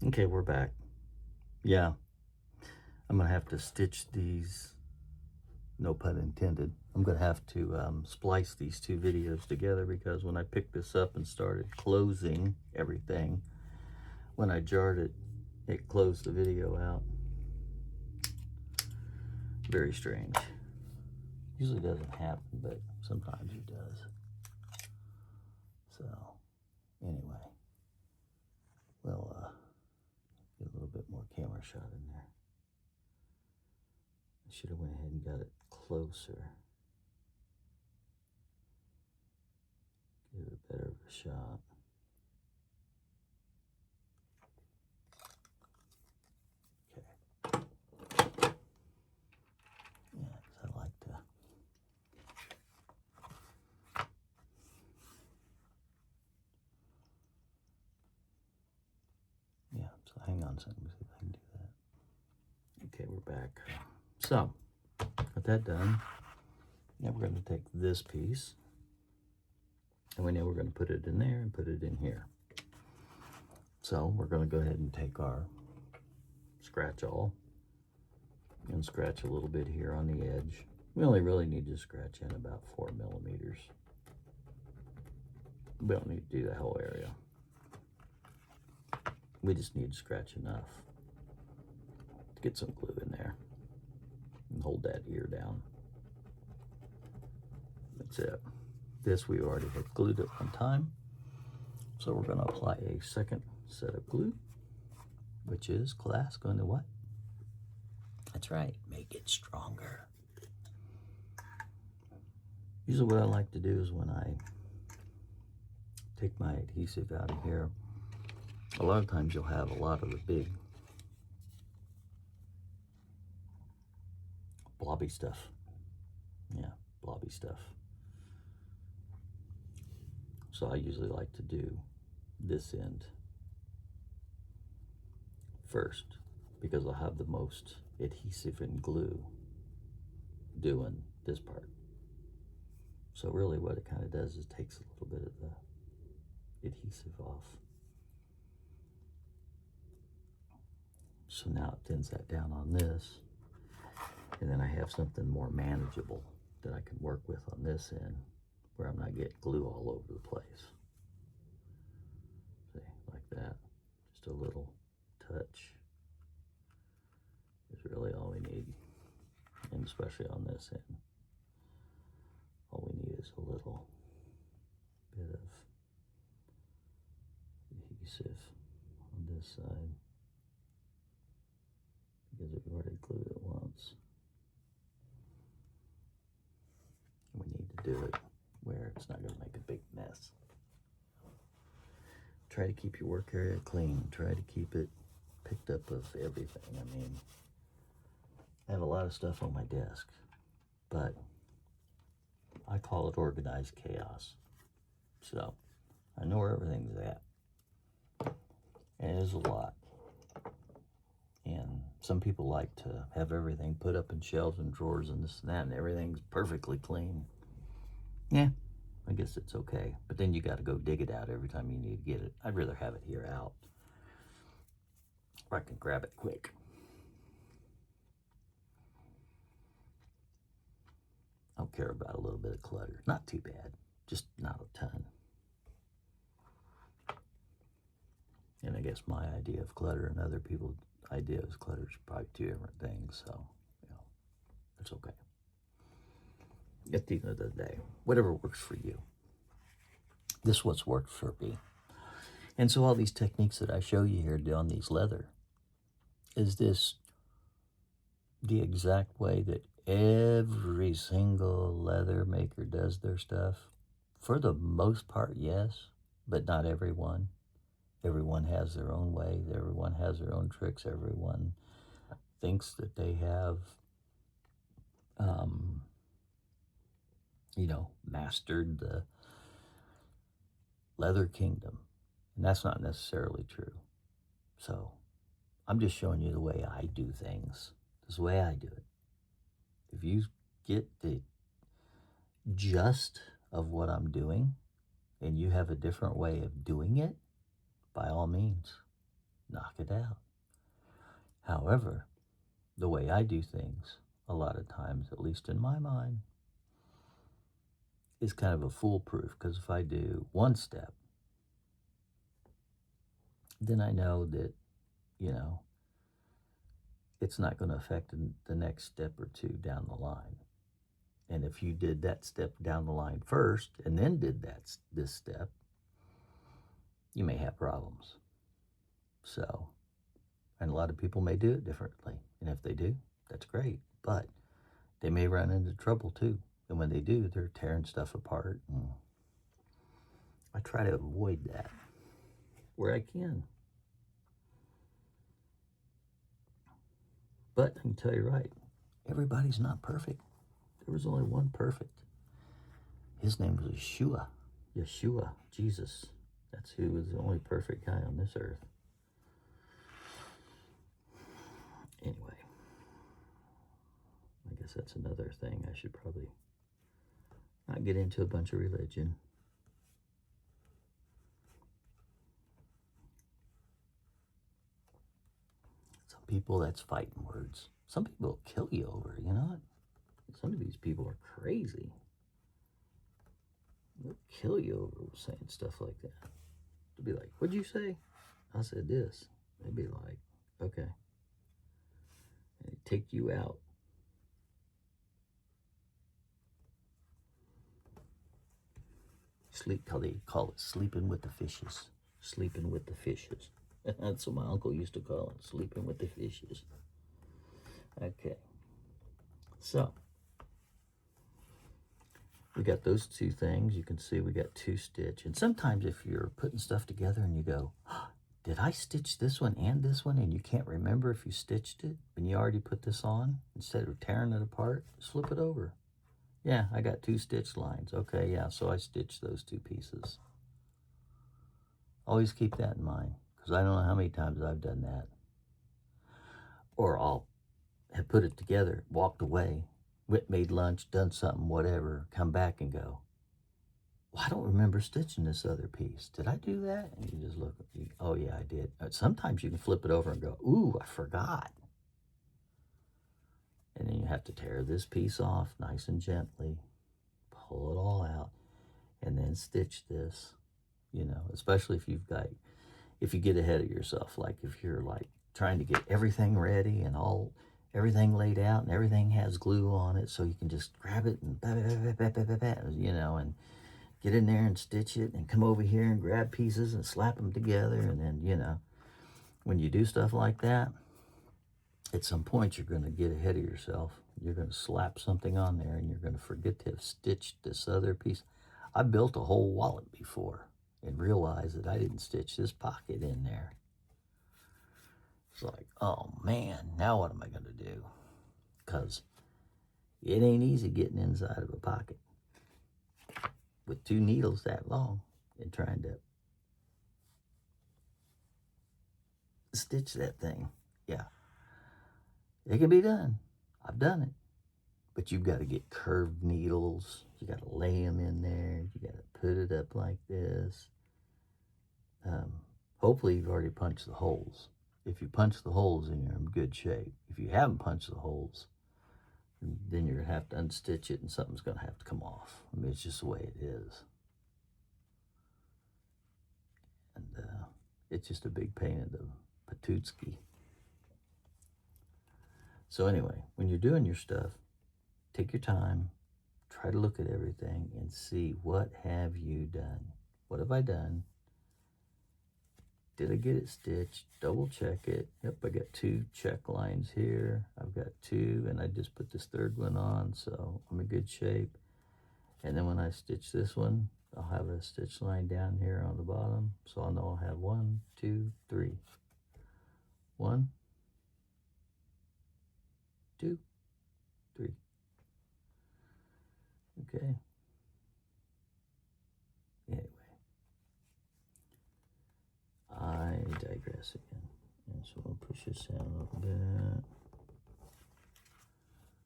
Okay, we're back. Yeah, I'm gonna have to stitch these, no pun intended. I'm gonna have to splice these two videos together because when I picked this up and started closing everything, when I jarred it, it closed the video out. Very strange. Usually doesn't happen, but sometimes it does. So, anyway, we'll get a little bit more camera shot in there. I should have went ahead and got it closer. Give it a better of a shot. Okay. Yeah, because I like to. Yeah, so hang on a second, see if I can do that. Okay, we're back. So, got that done. Now we're going to take this piece, and we know we're going to put it in there and put it in here. So we're going to go ahead and take our scratch all and scratch a little bit here on the edge. We only really need to scratch in about 4 millimeters. We don't need to do the whole area. We just need to scratch enough to get some glue in there and hold that ear down. That's it. This we already had glued at one time. So we're going to apply a second set of glue, which is class going to what? That's right, make it stronger. Usually what I like to do is when I take my adhesive out of here, a lot of times you'll have a lot of the big blobby stuff. Yeah, blobby stuff. So I usually like to do this end first because I'll have the most adhesive and glue doing this part. So really what it kind of does is takes a little bit of the adhesive off. So now it thins that down on this, and then I have something more manageable that I can work with on this end where I'm not getting glue all over the place. See, like that. Just a little touch is really all we need, and especially on this end. All we need is a little bit of adhesive on this side because we've already glued it once. We need to do it where it's not going to make a big mess. Try to keep your work area clean. Try to keep it picked up of everything. I mean, I have a lot of stuff on my desk, but I call it organized chaos. So I know where everything's at. And it is a lot. And some people like to have everything put up in shelves and drawers and this and that, and everything's perfectly clean. Yeah, I guess it's okay. But then you got to go dig it out every time you need to get it. I'd rather have it here out where I can grab it quick. I don't care about a little bit of clutter. Not too bad, just not a ton. And I guess my idea of clutter and other people's idea of clutter is probably two different things. So, you know, it's okay. At the end of the day, whatever works for you. This is what's worked for me. And so all these techniques that I show you here on these leather, is this the exact way that every single leather maker does their stuff? For the most part, yes, but not everyone. Everyone has their own way. Everyone has their own tricks. Everyone thinks that they have, you know, mastered the leather kingdom. And that's not necessarily true. So I'm just showing you the way I do things. This is the way I do it. If you get the gist of what I'm doing and you have a different way of doing it, by all means, knock it out. However, the way I do things, a lot of times, at least in my mind, is kind of a foolproof, because if I do one step, then I know that, you know, it's not going to affect the next step or two down the line. And if you did that step down the line first and then did this step, you may have problems. So, and a lot of people may do it differently. And if they do, that's great. But they may run into trouble too. And when they do, they're tearing stuff apart. And I try to avoid that where I can. But I can tell you right, everybody's not perfect. There was only one perfect. His name was Yeshua. Yeshua, Jesus. That's who was the only perfect guy on this earth. Anyway, I guess that's another thing. I should probably not get into a bunch of religion. Some people, that's fighting words. Some people will kill you over it, you know what? Some of these people are crazy. They'll kill you over saying stuff like that. They'll be like, what'd you say? I said this. They'd be like, okay. And they take you out. They call it sleeping with the fishes. Sleeping with the fishes. That's what my uncle used to call it, sleeping with the fishes. Okay. So, we got those two things. You can see we got 2 stitch. And sometimes if you're putting stuff together and you go, oh, did I stitch this one and this one? And you can't remember if you stitched it and you already put this on, instead of tearing it apart, just flip it over. Yeah, I got 2 stitch lines. Okay, yeah, so I stitched those 2 pieces. Always keep that in mind, because I don't know how many times I've done that. Or I'll have put it together, walked away, made lunch, done something, whatever, come back and go, well, I don't remember stitching this other piece. Did I do that? And you just look, oh yeah, I did. Sometimes you can flip it over and go, ooh, I forgot. And then you have to tear this piece off nice and gently, pull it all out, and then stitch this, you know, especially if you get ahead of yourself, like if you're like trying to get everything ready and everything laid out and everything has glue on it, so you can just grab it and, you know, and get in there and stitch it and come over here and grab pieces and slap them together. And then, you know, when you do stuff like that, at some point you're going to get ahead of yourself. You're going to slap something on there and you're going to forget to have stitched this other piece. I built a whole wallet before and realized that I didn't stitch this pocket in there. It's like, oh man, now what am I going to do? Because it ain't easy getting inside of a pocket with 2 needles that long and trying to stitch that thing. Yeah, it can be done. I've done it. But you've got to get curved needles. You got to lay them in there. You got to put it up like this. Hopefully you've already punched the holes. If you punch the holes, then you're in good shape. If you haven't punched the holes, then you're going to have to unstitch it and something's going to have to come off. I mean, it's just the way it is. And it's just a big pain in the patootsky. So anyway, when you're doing your stuff, take your time, try to look at everything and see, what have you done? What have I done? Did I get it stitched? Double check it. Yep, I got 2 check lines here. I've got 2, and I just put this 3rd one on, so I'm in good shape. And then when I stitch this one, I'll have a stitch line down here on the bottom, so I'll know I'll have 1, 2, 3. 1, 2, 3. Okay. Anyway, I digress again. And so I'll push this down a little bit.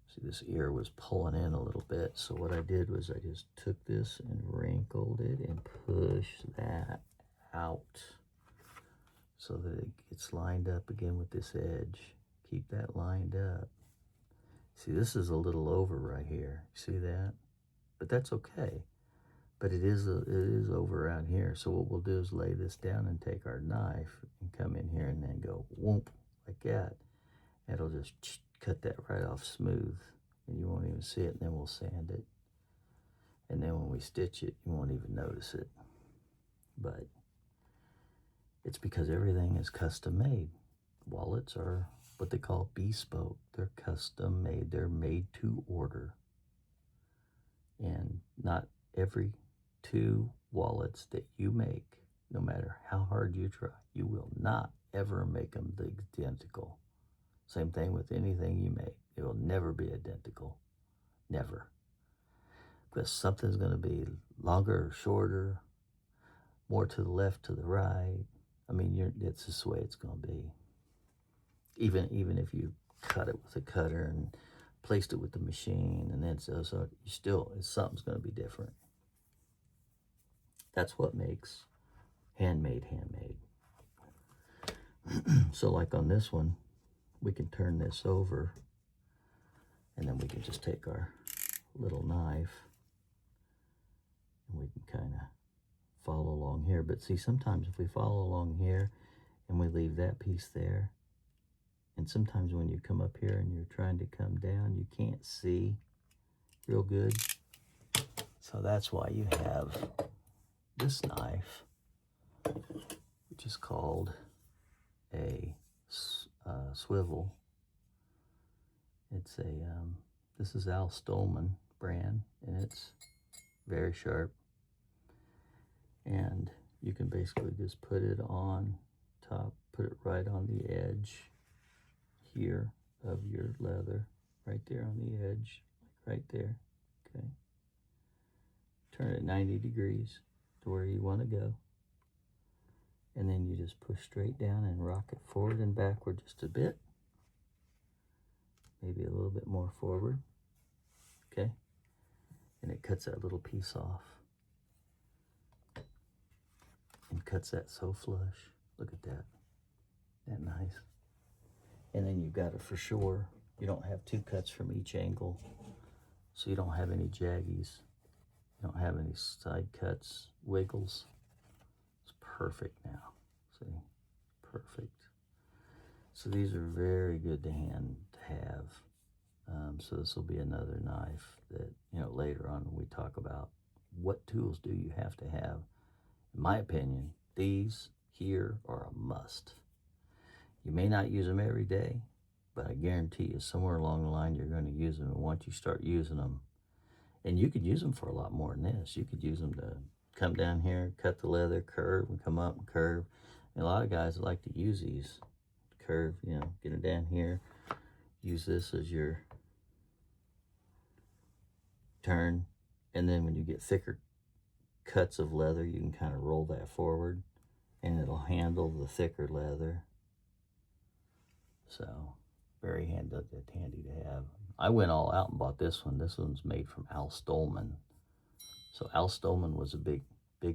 See, this ear was pulling in a little bit, so what I did was I just took this and wrinkled it and pushed that out. so that it gets lined up again with this edge. Keep that lined up. See, this is a little over right here. See that? But that's okay. But it is over out here. So what we'll do is lay this down and take our knife and come in here and then go whoomp like that. It'll just cut that right off smooth, and you won't even see it. And then we'll sand it. And then when we stitch it, you won't even notice it. But it's because everything is custom made. Wallets are what they call bespoke. They're custom made. They're made to order. And not every 2 wallets that you make, no matter how hard you try, you will not ever make them identical. Same thing with anything you make. It will never be identical. Never. Because something's going to be longer or shorter, more to the left, to the right. I mean, it's just the way it's going to be. Even if you cut it with a cutter and placed it with the machine, and then so you still, something's going to be different. That's what makes handmade. So like on this one, we can turn this over, and then we can just take our little knife and we can kind of follow along here. But see, sometimes if we follow along here and we leave that piece there, and sometimes when you come up here and you're trying to come down, you can't see real good. So that's why you have this knife, which is called a swivel. It's this is Al Stolman brand, and it's very sharp. And you can basically just put it on top, put it right on the edge here of your leather, right there on the edge, like right there, okay? Turn it 90 degrees to where you want to go. And then you just push straight down and rock it forward and backward just a bit. Maybe a little bit more forward, okay? And it cuts that little piece off. And cuts that so flush. Look at that. Isn't that nice? And then you've got it for sure. You don't have 2 cuts from each angle, so you don't have any jaggies. You don't have any side cuts, wiggles. It's perfect now. See? Perfect. So these are very good to have. So this will be another knife that, later on when we talk about what tools do you have to have. In my opinion, these here are a must. You may not use them every day, but I guarantee you somewhere along the line you're going to use them. And once you start using them, and you could use them for a lot more than this. You could use them to come down here, cut the leather, curve, and come up and curve. And a lot of guys like to use these. Curve, get it down here. Use this as your turn. And then when you get thicker cuts of leather, you can kind of roll that forward, and it'll handle the thicker leather. So very handy to have. I went all out and bought this one. This one's made from Al Stolman. So Al Stolman was a big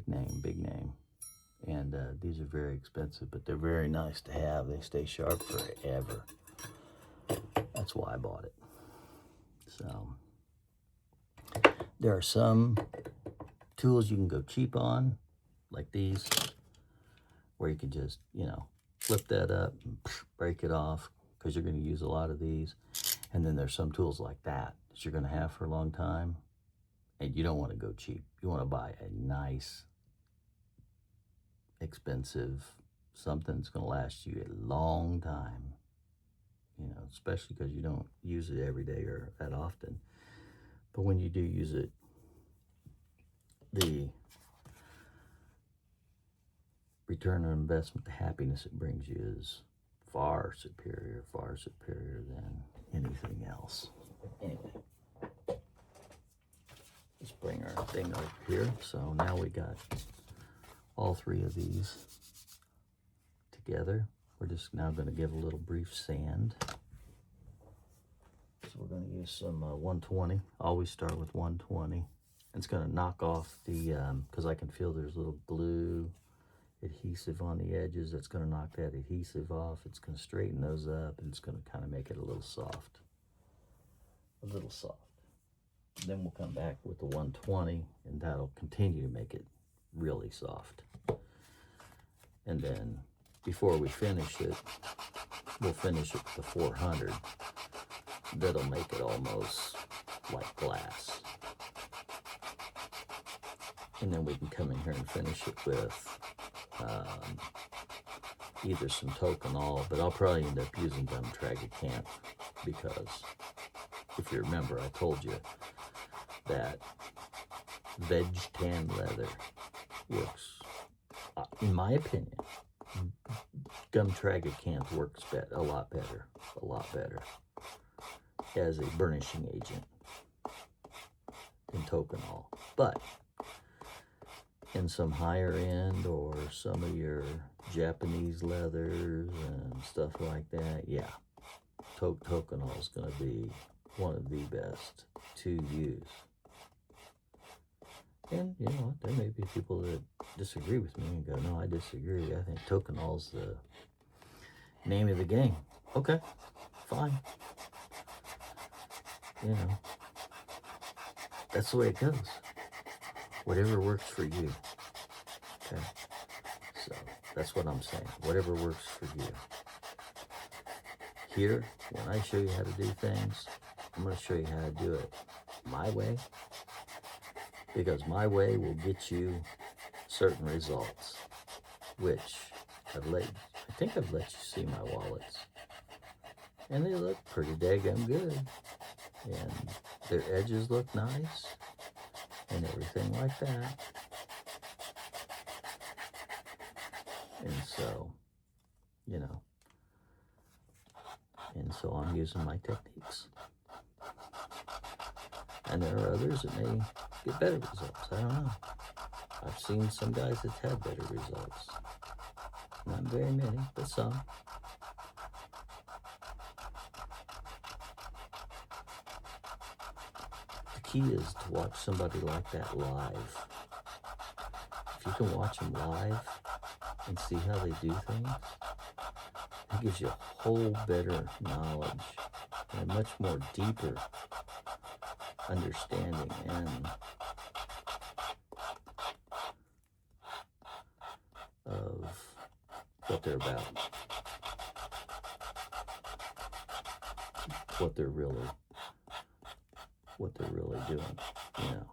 name. And these are very expensive, but they're very nice to have. They stay sharp forever. That's why I bought it. So there are some tools you can go cheap on, like these, where you can just, flip that up and break it off, because you're going to use a lot of these. And then there's some tools like that you're going to have for a long time, and you don't want to go cheap. You want to buy a nice, expensive, something that's going to last you a long time, especially because you don't use it every day or that often. But when you do use it, the return on investment, the happiness it brings you is far superior than anything else. Anyway, let's bring our thing over here. So now we got all 3 of these together. We're just now going to give a little brief sand. So we're going to use some 120. Always start with 120. It's going to knock off the, because I can feel there's little glue adhesive on the edges. That's going to knock that adhesive off. It's going to straighten those up, and it's going to kind of make it a little soft. A little soft. Then we'll come back with the 120, and that'll continue to make it really soft. And then before we finish it, we'll finish it with the 400. That'll make it almost like glass. And then we can come in here and finish it with either some tokenol, but I'll probably end up using gum-tragacanth, because if you remember, I told you that veg tan leather works, in my opinion, gum-tragacanth works a lot better as a burnishing agent than tokenol. But in some higher end or some of your Japanese leathers and stuff like that, yeah, tokenol is going to be one of the best to use. And you know, there may be people that disagree with me and go, no, I disagree. I think tokenol's the name of the game. Okay, fine. You know, that's the way it goes. Whatever works for you. Okay, so that's what I'm saying. Whatever works for you. Here, when I show you how to do things, I'm going to show you how to do it my way, because my way will get you certain results, which I think I've let you see my wallets, and they look pretty daggum good, and their edges look nice, and everything like that. And so, you know, and so I'm using my techniques. And there are others that may get better results. I don't know. I've seen some guys that had better results. Not very many, but some. The key is to watch somebody like that live. If you can watch them live and see how they do things, it gives you a whole better knowledge and a much more deeper understanding and of what they're about, what they're really doing. You know,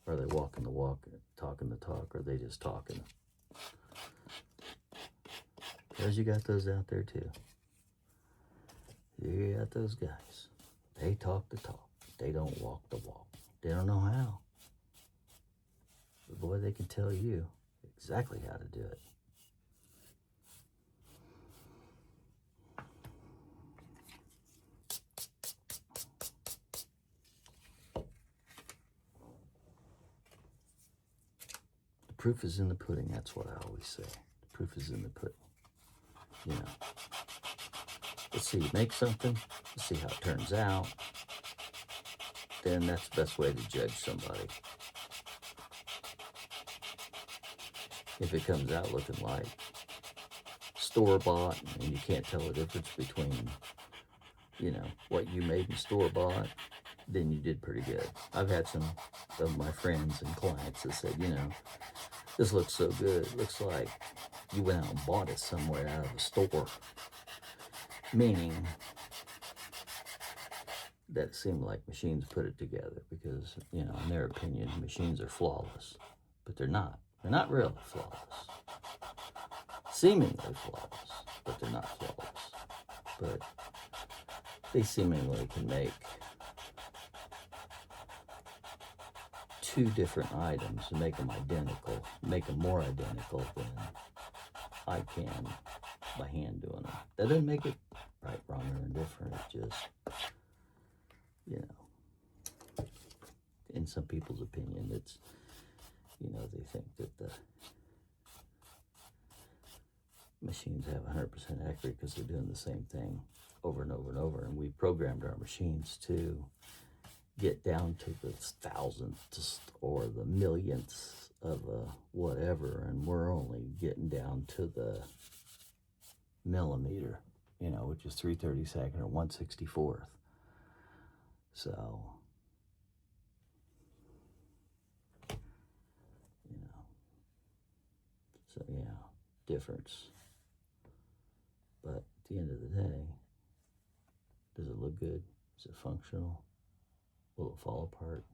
are they walking the walk, talking the talk, or are they just talking? Because you got those out there too. You got those guys. They talk the talk. They don't walk the walk. They don't know how. But boy, they can tell you exactly how to do it. The proof is in the pudding. That's what I always say. The proof is in the pudding. You know, let's see you make something. Let's see how it turns out. Then that's the best way to judge somebody. If it comes out looking like store-bought and you can't tell the difference between, you know, what you made in store-bought, then you did pretty good. I've had some of my friends and clients that said, you know, this looks so good. It looks like you went out and bought it somewhere out of a store. Meaning that it seemed like machines put it together, because, you know, in their opinion, machines are flawless. But they're not. They're not really flawless. Seemingly flawless, but they're not flawless. But they seemingly can make two different items and make them identical, make them more identical than I can by hand doing them. That doesn't make it right, wrong, or indifferent. It just, you know, in some people's opinion, it's, you know, they think that the machines have 100% accurate because they're doing the same thing over and over and over. And we programmed our machines to get down to the thousandths or the millionths of a whatever, and we're only getting down to the millimeter, you know, which is 3/32 or 1/64. So, you know, so yeah, difference. But at the end of the day, does it look good? Is it functional? Will it fall apart?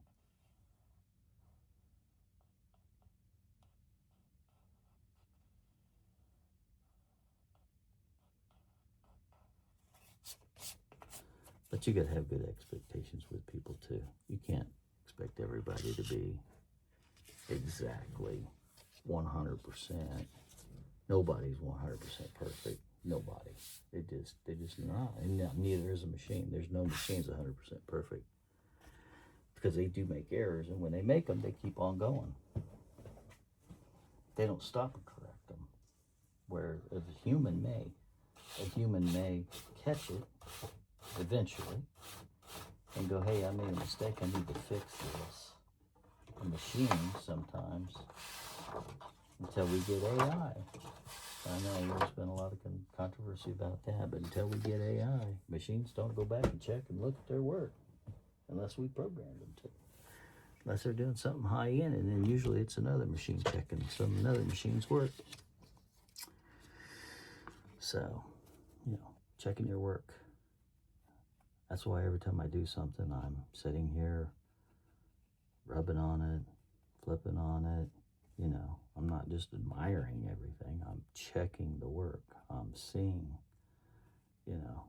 But you got to have good expectations with people too. You can't expect everybody to be exactly 100%. Nobody's 100% perfect. Nobody. They just not. And neither is a machine. There's no machine's 100% perfect, because they do make errors, and when they make them, they keep on going. They don't stop and correct them. Where a human may catch it eventually and go, hey, I made a mistake, I need to fix this. A machine sometimes, until we get AI. I know there's been a lot of controversy about that, but until we get AI, machines don't go back and check and look at their work unless we program them to. Unless they're doing something high end, and then usually it's another machine checking another machine's work. So, you know, checking your work. That's why every time I do something, I'm sitting here, rubbing on it, flipping on it. You know, I'm not just admiring everything. I'm checking the work. I'm seeing, you know,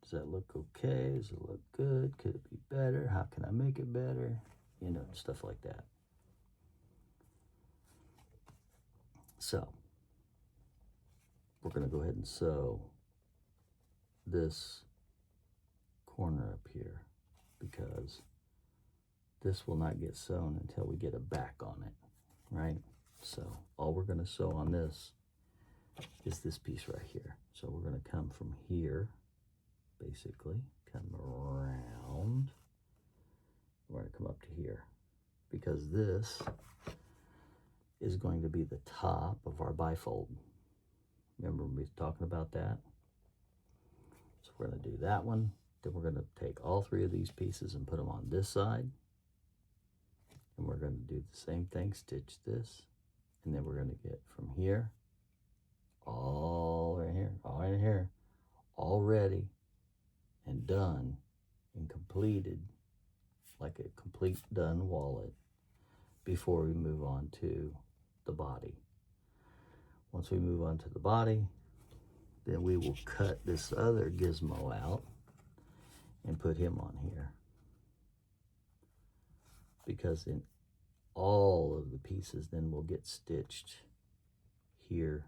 does that look okay? Does it look good? Could it be better? How can I make it better? You know, stuff like that. So, we're going to go ahead and sew this corner up here, because this will not get sewn until we get a back on it, right? So all we're going to sew on this is this piece right here. So we're going to come from here, basically, come around. We're going to come up to here, because this is going to be the top of our bifold. Remember we were talking about that? So we're going to do that one. Then we're going to take all three of these pieces and put them on this side. And we're going to do the same thing, stitch this. And then we're going to get from here, all in here, all ready and done and completed, like a complete done wallet, before we move on to the body. Once we move on to the body, then we will cut this other gizmo out and put him on here, because in all of the pieces then will get stitched here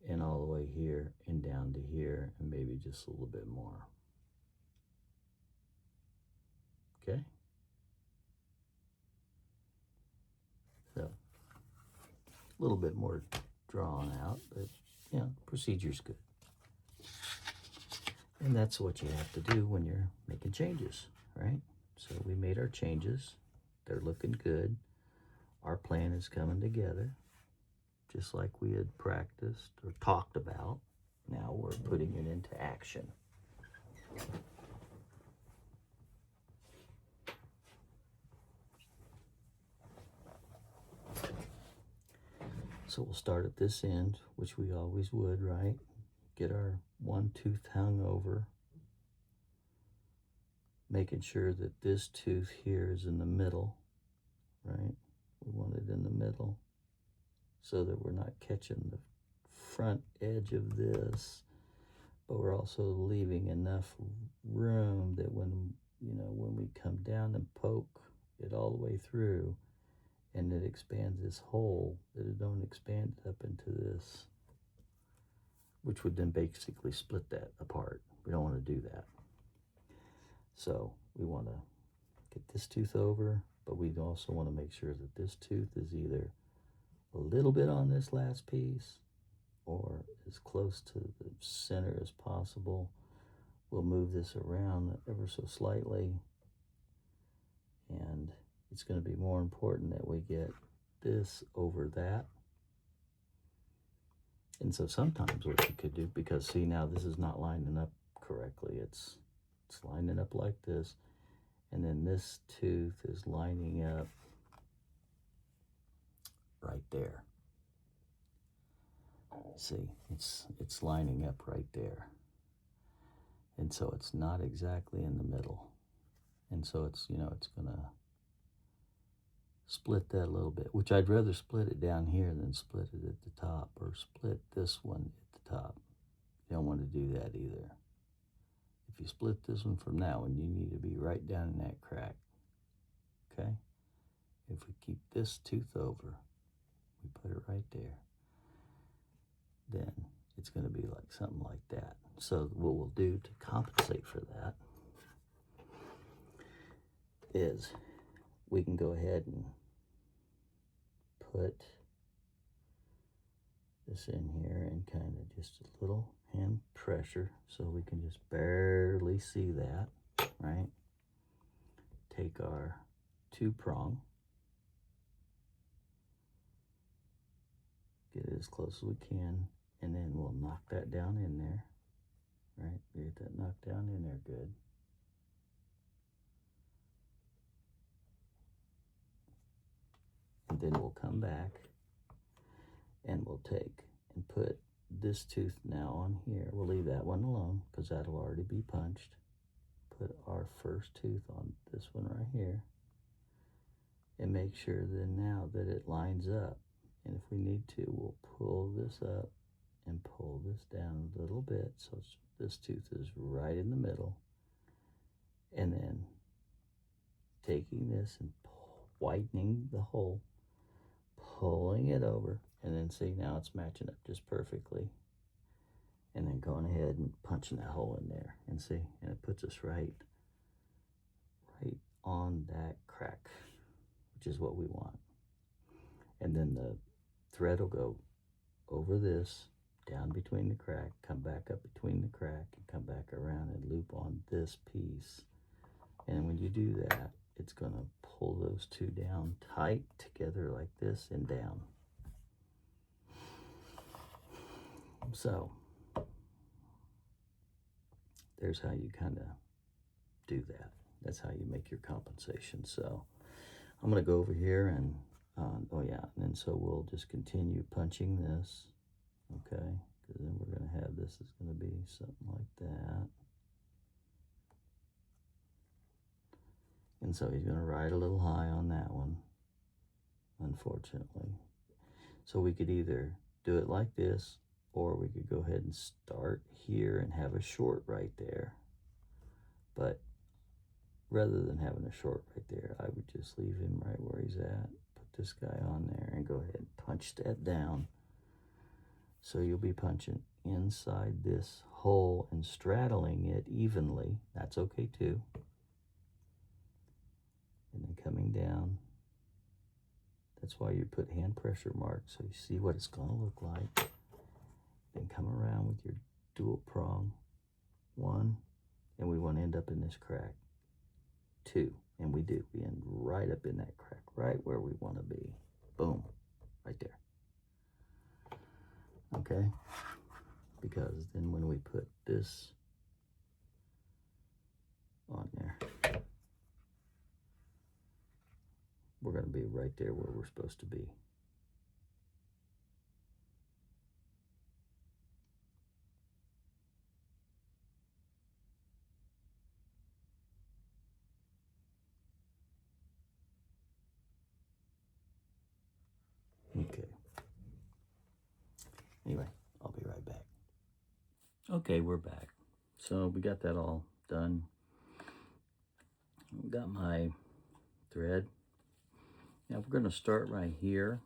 and all the way here and down to here, and maybe just a little bit more. Okay? So, a little bit more drawn out, but, you know, procedure's good. And that's what you have to do when you're making changes, right? So we made our changes. They're looking good. Our plan is coming together, just like we had practiced or talked about. Now we're putting it into action. So we'll start at this end, which we always would, right? Get our one tooth hung over, making sure that this tooth here is in the middle, right? We want it in the middle so that we're not catching the front edge of this, but we're also leaving enough room that when, you know, when we come down and poke it all the way through and it expands this hole, that it don't expand up into this, which would then basically split that apart. We don't want to do that. So we want to get this tooth over, but we also want to make sure that this tooth is either a little bit on this last piece or as close to the center as possible. We'll move this around ever so slightly and it's going to be more important that we get this over that. And so sometimes what you could do, because see now this is not lining up correctly, it's lining up like this, and then this tooth is lining up right there. See, it's lining up right there. And so it's not exactly in the middle. And so it's, you know, it's gonna split that a little bit, which I'd rather split it down here than split it at the top, or split this one at the top. You don't want to do that either. If you split this one from that one, you need to be right down in that crack, okay? If we keep this tooth over, we put it right there, then it's going to be like something like that. So what we'll do to compensate for that is we can go ahead and put this in here and kind of just a little hand pressure so we can just barely see that, right? Take our 2-prong, get it as close as we can, and then we'll knock that down in there, right? Get that knocked down in there good. And then we'll come back and we'll take and put this tooth now on here. We'll leave that one alone because that'll already be punched. Put our first tooth on this one right here and make sure then now that it lines up. And if we need to, we'll pull this up and pull this down a little bit so this tooth is right in the middle. And then taking this and whitening the hole, pulling it over, and then see now it's matching up just perfectly. And then going ahead and punching that hole in there and see, and it puts us right on that crack, which is what we want. And then the thread will go over this, down between the crack, come back up between the crack, and come back around and loop on this piece. And when you do that, it's going to pull those two down tight together like this and down. So there's how you kind of do that. That's how you make your compensation. So I'm going to go over here and, oh yeah, and then so we'll just continue punching this, okay? Because then we're going to have this is going to be something like that. And so he's going to ride a little high on that one, unfortunately. So we could either do it like this, or we could go ahead and start here and have a short right there. But rather than having a short right there, I would just leave him right where he's at, put this guy on there, and go ahead and punch that down. So you'll be punching inside this hole and straddling it evenly. That's okay too. And then coming down. That's why you put hand pressure marks, so you see what it's going to look like. Then come around with your dual prong, 1, and we want to end up in this crack, 2, and we do. We end right up in that crack, right where we want to be. Boom, right there. Okay, because then when we put this on there, we're going to be right there where we're supposed to be. Okay. Anyway, I'll be right back. Okay, we're back. So we got that all done. Got my thread. Now we're going to start right here,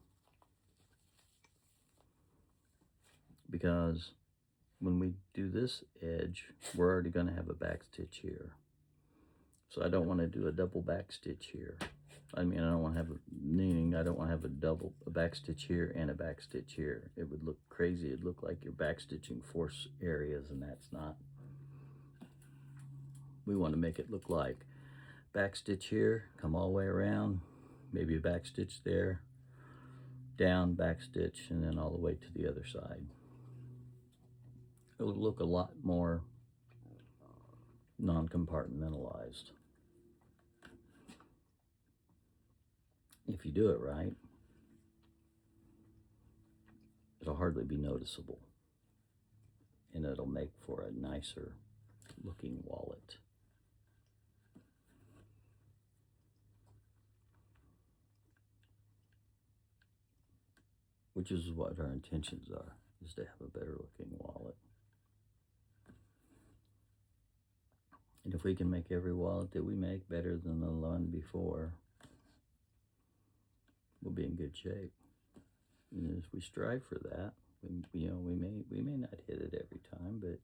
because when we do this edge, we're already going to have a back stitch here. So I don't want to do a double back stitch here. I mean, I don't want to have I don't want to have a back stitch here and a back stitch here. It would look crazy. It'd look like you're back stitching 4 areas, and that's not. We want to make it look like back stitch here, come all the way around, maybe a back stitch there, down, back stitch, and then all the way to the other side. It'll look a lot more non-compartmentalized. If you do it right, it'll hardly be noticeable, and it'll make for a nicer looking wallet. Which is what our intentions are, is to have a better looking wallet. And if we can make every wallet that we make better than the one before, we'll be in good shape. And as we strive for that, we may not hit it every time, but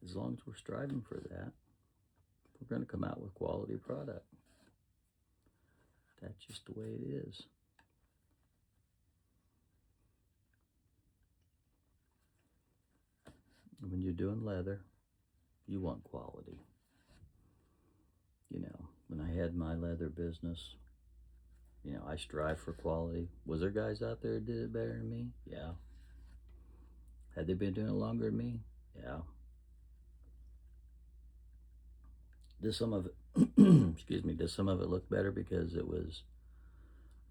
as long as we're striving for that, we're going to come out with quality product. That's just the way it is. When you're doing leather, you want quality. You know, when I had my leather business, you know, I strive for quality. Was there guys out there that did it better than me? Yeah. Had they been doing it longer than me? Yeah. Did some of it, excuse me, did some of it look better because it was,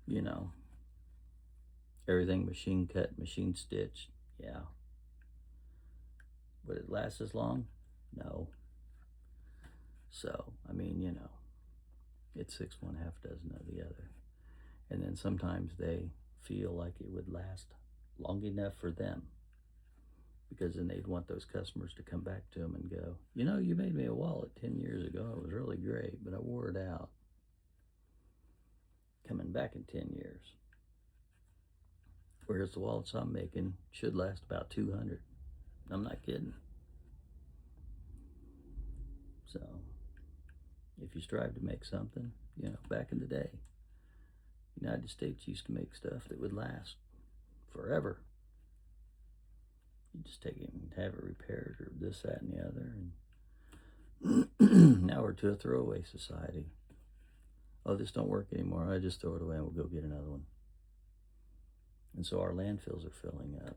you know, everything machine cut, machine stitched? Yeah. Would it last as long? No. So, I mean, you know, it's 6 1 half dozen of the other. And then sometimes they feel like it would last long enough for them, because then they'd want those customers to come back to them and go, you know, you made me a wallet 10 years ago. It was really great, but I wore it out. Coming back in 10 years. Whereas the wallets I'm making should last about 200. I'm not kidding. So, if you strive to make something, you know, back in the day, United States used to make stuff that would last forever. You just take it and have it repaired or this, that, and the other. And now we're to a throwaway society. Oh, this don't work anymore. I just throw it away and we'll go get another one. And so our landfills are filling up.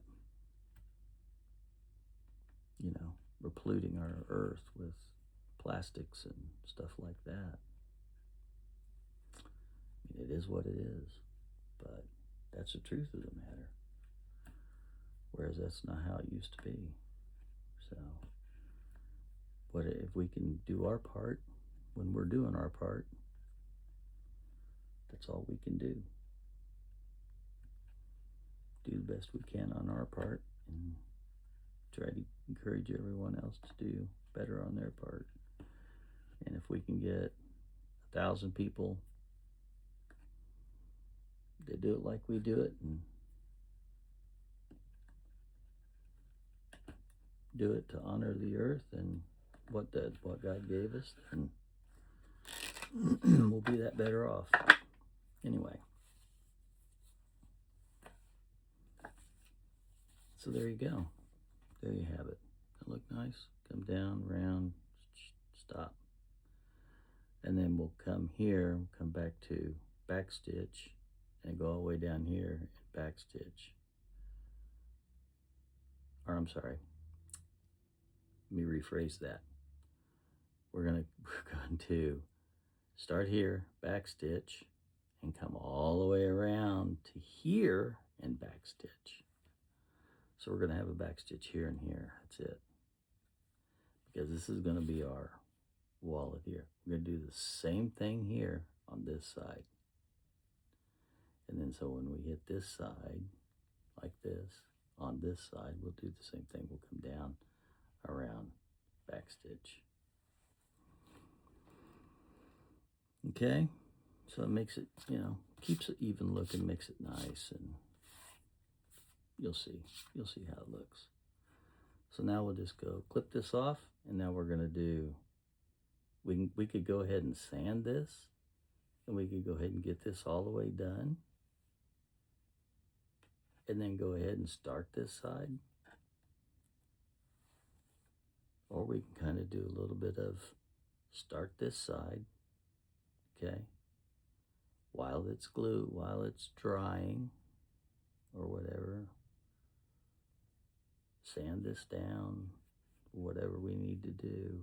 You know, we're polluting our earth with plastics and stuff like that. I mean, it is what it is, but that's the truth of the matter. Whereas that's not how it used to be. So, what if we can do our part when we're doing our part? That's all we can do. Do the best we can on our part and try to encourage everyone else to do better on their part. And if we can get 1,000 people that do it like we do it and do it to honor the earth and what God gave us, then we'll be that better off. Anyway. So there you go. There you have it. That look nice? Come down, round, stop. And then we'll come here, come back to back stitch, and go all the way down here and back stitch. Or I'm sorry. Let me rephrase that. We're going to start here, back stitch, and come all the way around to here and back stitch. So we're going to have a back stitch here and here. That's it. Because this is going to be our wallet here. We're going to do the same thing here on this side. And then so when we hit this side, like this, on this side, we'll do the same thing. We'll come down around back stitch. Okay? So it makes it, you know, keeps it even looking, makes it nice, and you'll see how it looks. So now we'll just go clip this off, and now we're going to do, we could go ahead and sand this, and we could go ahead and get this all the way done, and then go ahead and start this side. Or we can kind of do a little bit of start this side, okay? While it's glue, while it's drying or whatever, sand this down, whatever we need to do,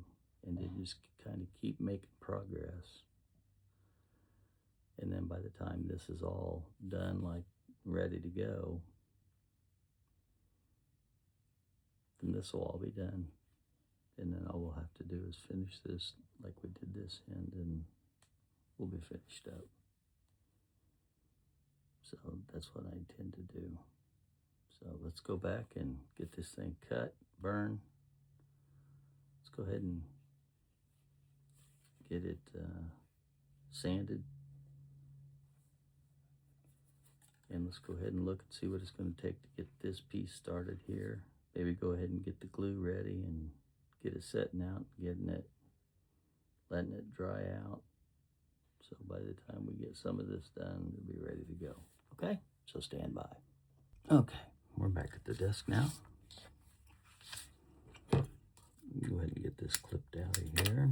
and then just kind of keep making progress. And then by the time this is all done, like ready to go, then this will all be done. And then all we'll have to do is finish this like we did this end, and we'll be finished up. So that's what I intend to do. So let's go back and get this thing cut, burn. Let's go ahead and get it sanded. And let's go ahead and look and see what it's going to take to get this piece started here. Maybe go ahead and get the glue ready and get it setting out, letting it dry out. So by the time we get some of this done, we'll be ready to go. Okay, so stand by. Okay, we're back at the desk now. Go ahead and get this clipped out of here.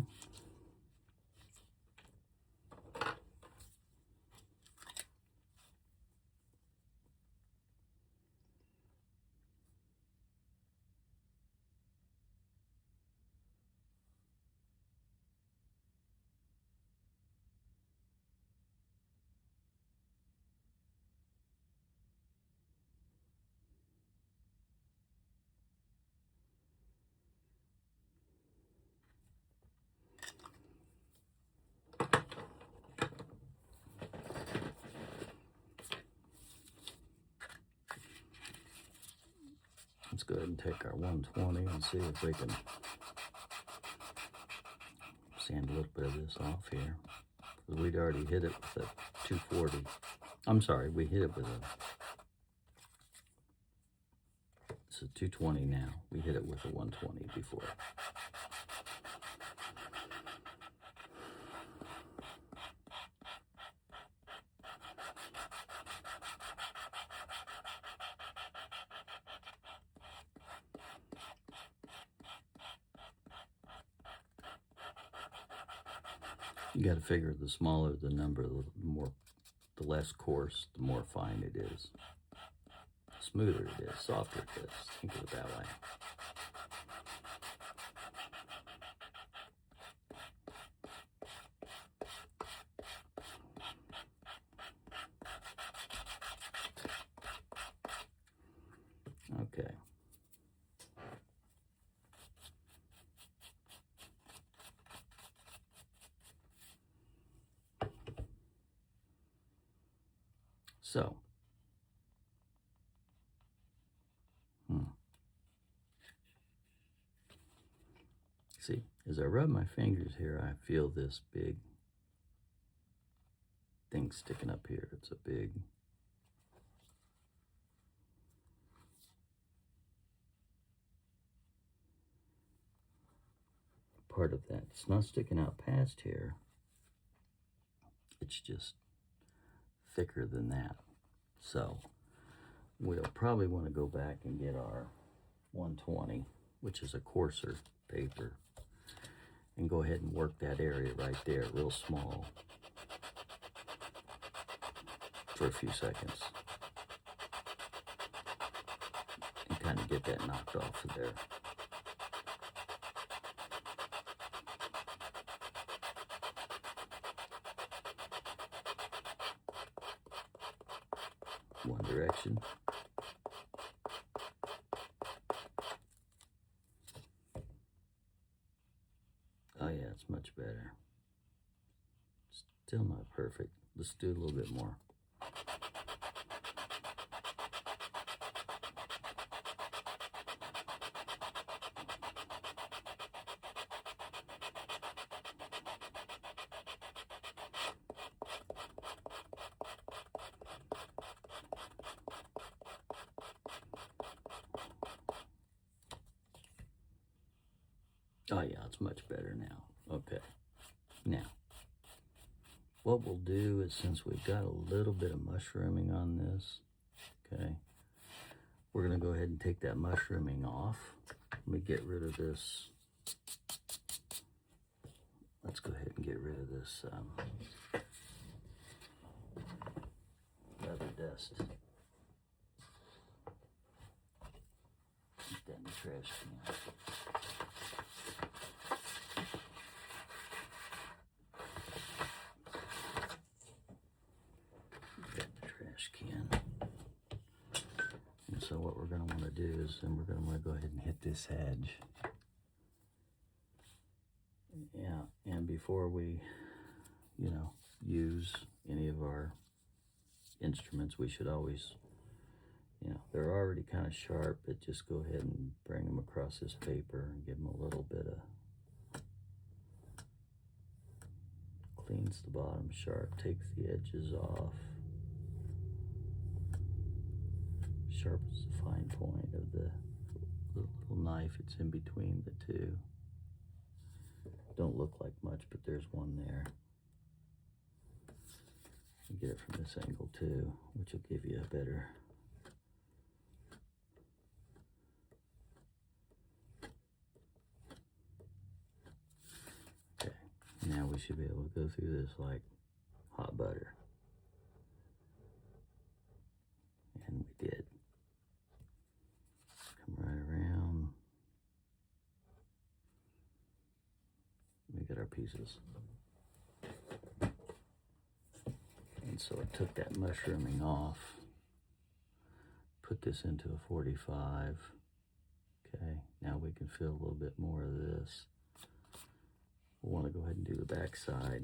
Let's go ahead and take our 120 and see if we can sand a little bit of this off here. We'd already hit it with a 240. I'm sorry, we hit it with it's a 220 now. We hit it with a 120 before. You got to figure the smaller the number, the less coarse, the more fine it is. The smoother it is, softer it is. Think of it that way. Okay. So, see, as I rub my fingers here, I feel this big thing sticking up here. It's a big part of that. It's not sticking out past here. It's just thicker than that. So we'll probably want to go back and get our 120, which is a coarser paper, and go ahead and work that area right there real small for a few seconds and kind of get that knocked off of there. One direction. Oh yeah, it's much better. Still not perfect. Let's do a little bit more. Oh yeah, it's much better now. Okay. Now, what we'll do is, since we've got a little bit of mushrooming on this, okay, we're going to go ahead and take that mushrooming off. Let me get rid of this. Let's go ahead and get rid of this leather dust. Put that in the trash can. Put that in the trash can. And so what we're going to want to do is then we're going to want to go ahead and hit this edge. Yeah, and before we, use any of our instruments, we should always, they're already kind of sharp, but just go ahead and bring them across this paper and give them a little bit of, cleans the bottom sharp, takes the edges off, sharpens the fine point of the little knife. It's in between the two. Don't look like much, but there's one there. You get it from this angle too, which will give you a better. Okay, now we should be able to go through this like hot butter. And we did. Come right around. We get our pieces. And so I took that mushrooming off, put this into a 45. Okay, now we can feel a little bit more of this. We'll want to go ahead and do the back side.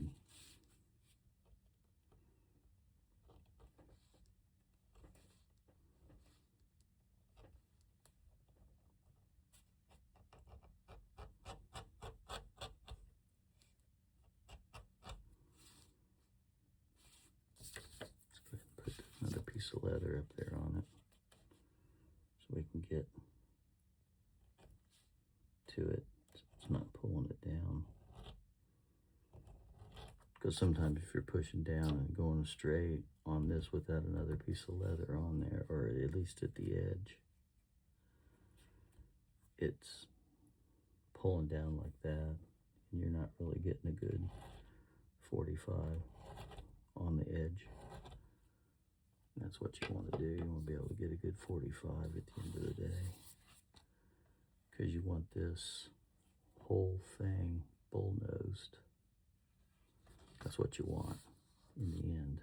Another piece of leather up there on it so we can get to it so it's not pulling it down, because sometimes if you're pushing down and going straight on this without another piece of leather on there, or at least at the edge, it's pulling down like that and you're not really getting a good 45 on the edge. That's what you want to do. You want to be able to get a good 45 at the end of the day, because you want this whole thing bull-nosed. That's what you want in the end.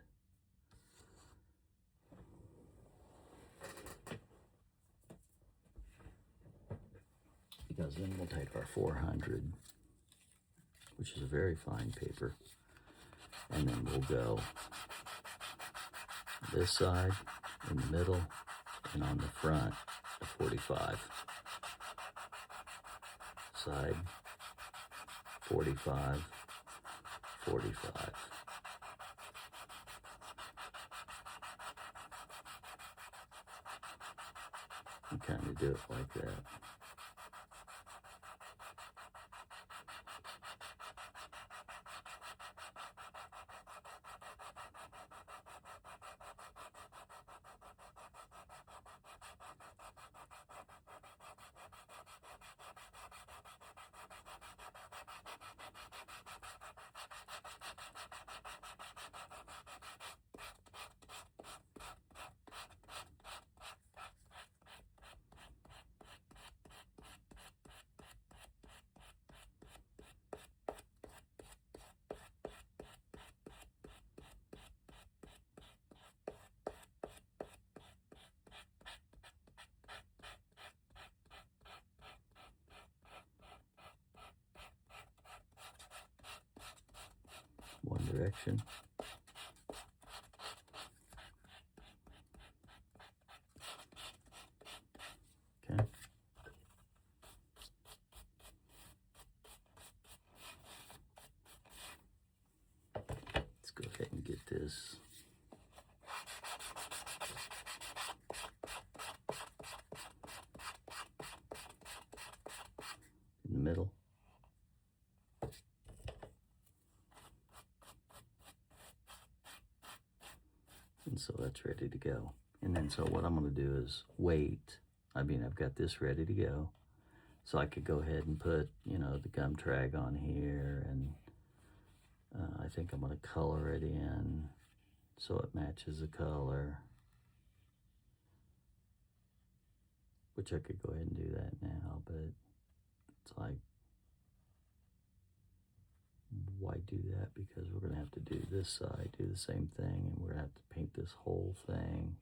Because then we'll take our 400, which is a very fine paper, and then we'll go this side, in the middle, and on the front, a 45. Side, 45, 45. And kind of do it like that. One direction. Okay. Let's go ahead and get this. In the middle. And so that's ready to go. And then so what I'm going to do is wait. I've got this ready to go. So I could go ahead and put, the gum trag on here. And I think I'm going to color it in. so it matches the color. Which I could go ahead and do that now, but it's like, why do that? Because we're going to have to do this side, do the same thing, and we're going to have to paint this whole thing.